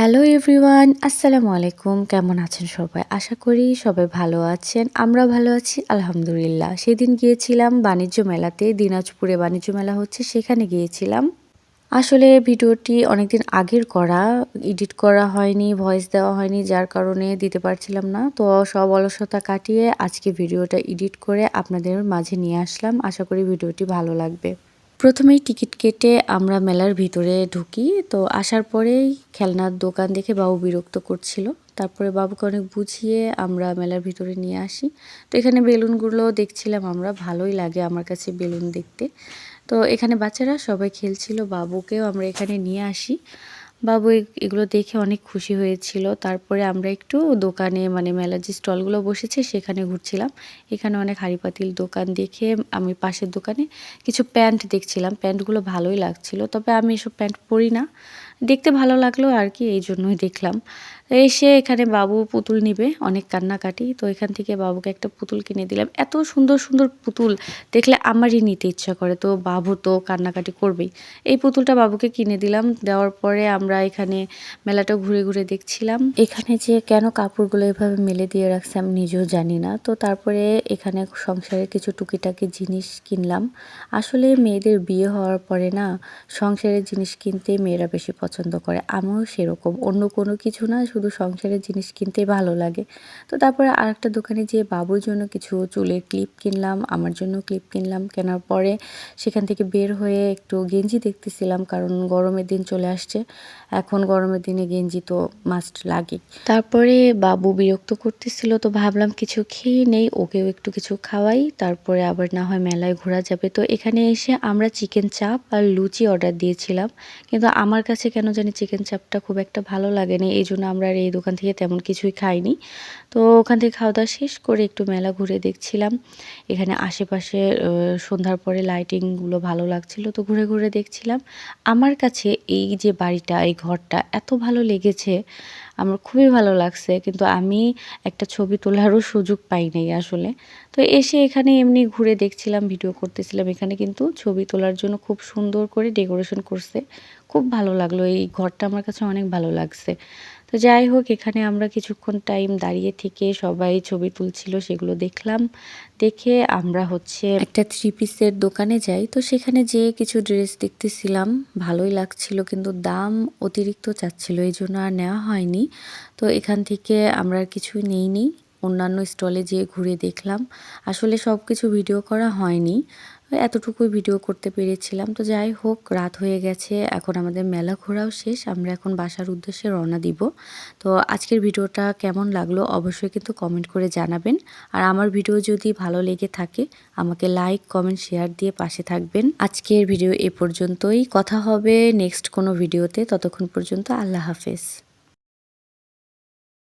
Hello everyone, আসসালামু আলাইকুম। কেমন আছেন সবাই? আশা করি সবাই ভালো আছেন। আমরা ভালো আছি আলহামদুলিল্লাহ। সেদিন গিয়েছিলাম বাণিজ্য মেলাতে, দিনাজপুরে বাণিজ্য মেলা হচ্ছে সেখানে গিয়েছিলাম। আসলে ভিডিওটি অনেকদিন আগের করা, এডিট করা হয়নি, ভয়েস দেওয়া হয়নি, যার কারণে দিতে পারছিলাম না। তো সব অলসতা কাটিয়ে আজকে ভিডিওটা এডিট করে আপনাদের মাঝে নিয়ে আসলাম। আশা করি ভিডিওটি ভালো লাগবে। প্রথমেই টিকিট কেটে আমরা মেলার ভিতরে ঢুকি। তো আসার পরেই খেলনার দোকান দেখে বাবু বিরক্ত করছিল। তারপরে বাবুকে অনেক বুঝিয়ে আমরা মেলার ভিতরে নিয়ে আসি। তো এখানে বেলুনগুলো দেখছিলাম আমরা, ভালোই লাগে আমার কাছে বেলুন দেখতে। তো এখানে বাচ্চারা সবাই খেলছিল, বাবুকেও আমরা এখানে নিয়ে আসি। বাবু এগুলো দেখে অনেক খুশি হয়েছিল। তারপরে আমরা একটু দোকানে মানে মেলার যে স্টলগুলো বসেছে সেখানে ঘুরছিলাম। এখানে অনেক হাঁড়ি পাতিল দোকান দেখে আমি পাশের দোকানে কিছু প্যান্ট দেখছিলাম। প্যান্টগুলো ভালোই লাগছিল, তবে আমি এসব প্যান্ট পরি না, দেখতে ভালো লাগলো আর কি, এই জন্যই দেখলাম। এসে এখানে বাবু পুতুল নিবে, অনেক কান্নাকাটি। তো এখান থেকে বাবুকে একটা পুতুল কিনে দিলাম। এত সুন্দর সুন্দর পুতুল দেখলে আমারই নিতে ইচ্ছা করে, তো বাবু তো কান্নাকাটি করবেই। এই পুতুলটা বাবুকে কিনে দিলাম। দেওয়ার পরে আমরা এখানে মেলাটা ঘুরে ঘুরে দেখছিলাম। এখানে যে কেন কাপড়গুলো এভাবে মেলে দিয়ে রাখছে আমি নিজেও জানি না। তো তারপরে এখানে সংসারের কিছু টুকিটাকি জিনিস কিনলাম। আসলে মেয়েদের বিয়ে হওয়ার পরে না, সংসারের জিনিস কিনতে মেয়েরা বেশি পছন্দ করে। আমিও সেরকম, অন্য কোনো কিছু না, শুধু সংসারের জিনিস কিনতেই ভালো লাগে। তো তারপরে আরেকটা দোকানে যেয়ে বাবুর জন্য কিছু চুলের ক্লিপ কিনলাম, আমার জন্য ক্লিপ কিনলাম। কেনার পরে সেখান থেকে বের হয়ে একটু গেঞ্জি দেখতেছিলাম, কারণ গরমের দিন চলে আসছে। এখন গরমের দিনে গেঞ্জি তো মাস্ট লাগে। তারপরে বাবু বিরক্ত করতেছিল, তো ভাবলাম কিছু খেয়ে নেই, ওকেও একটু কিছু খাওয়াই, তারপরে আবার না হয় মেলায় ঘোরা যাবে। তো এখানে এসে আমরা চিকেন চাপ আর লুচি অর্ডার দিয়েছিলাম, কিন্তু আমার কাছে কেন জানি চিকেন চাপটা খুব একটা ভালো লাগেনি, এই জন্য আমরা আর এই দোকান থেকে তেমন কিছুই খাইনি। তো ওখান থেকে খাওয়া দাওয়া শেষ করে একটু মেলা ঘুরে দেখছিলাম। এখানে আশেপাশে সন্ধ্যার পরে লাইটিংগুলো ভালো লাগছিল, তো ঘুরে ঘুরে দেখছিলাম। আমার কাছে এই যে বাড়িটা, এই ঘরটা এত ভালো লেগেছে, আমার খুবই ভালো লাগছে, কিন্তু আমি একটা ছবি তোলারও সুযোগ পাই নাই আসলে। তো এসে এখানে এমনি ঘুরে দেখছিলাম, ভিডিও করতেছিলাম। এখানে কিন্তু ছবি তোলার জন্য খুব সুন্দর করে ডেকোরেশন করছে, খুব ভালো লাগলো। এই ঘরটা আমার কাছে অনেক ভালো লাগছে। তো যাই হোক, এখানে আমরা কিছুক্ষণ টাইম দাঁড়িয়ে থেকে সবাই ছবি তুলছিল, সেগুলো দেখলাম। দেখে আমরা হচ্ছে একটা 3 পিসের দোকানে যাই। তো সেখানে যেয়ে কিছু ড্রেস দেখতেছিলাম, ভালোই লাগছিল, কিন্তু দাম অতিরিক্ত চাচ্ছিল, এই জন্য আর নেওয়া হয়নি। তো এখান থেকে আমরা আর কিছুই নেইনি, অন্যান্য স্টলে যেয়ে ঘুরে দেখলাম। আসলে সব কিছু ভিডিও করা হয়নি, এতটুকুই ভিডিও করতে পেরেছিলাম। তো যাই হোক, রাত হয়ে গেছে, এখন আমাদের মেলা ঘোরাও শেষ, আমরা এখন বাসার উদ্দেশ্যে রওনা দিব। তো আজকের ভিডিওটা কেমন লাগলো অবশ্যই কিন্তু কমেন্ট করে জানাবেন। আর আমার ভিডিও যদি ভালো লেগে থাকে আমাকে লাইক, কমেন্ট, শেয়ার দিয়ে পাশে থাকবেন। আজকের ভিডিও এ পর্যন্তই, কথা হবে নেক্সট কোনো ভিডিওতে। ততক্ষণ পর্যন্ত আল্লাহ হাফেজ।